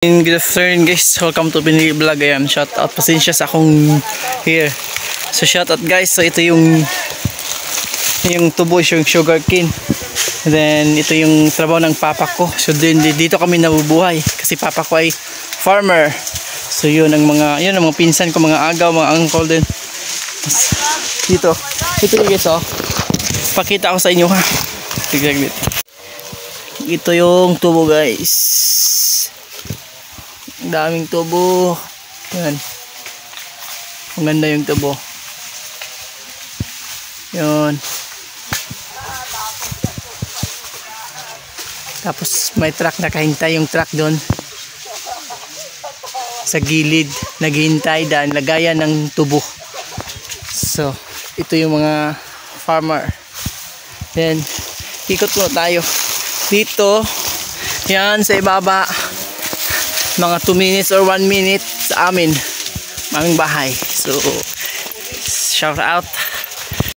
Good afternoon guys, welcome to Pinili Vlog. Ayan, shout out, pasensya sa akong here. So shout out guys, so ito yung tubo, yung sugar cane. And then ito yung trabaho ng papa ko. So dito kami nabubuhay kasi papa ko ay farmer. So yun ang mga pinsan ko, mga agaw, mga uncle din. Dito yung guys, oh. Pakita ko sa inyo ha. Ito yung tubo guys. Ang daming tubo. Yan. Ang ganda yung tubo. Yun. Tapos may truck, nakahintay yung truck doon sa gilid, naghihintay dahil lagayan ng tubo. So ito yung mga farmer. Then ikot mo tayo dito. Yan sa ibaba, mga 2 minutes or 1 minute sa aming bahay. So shout out.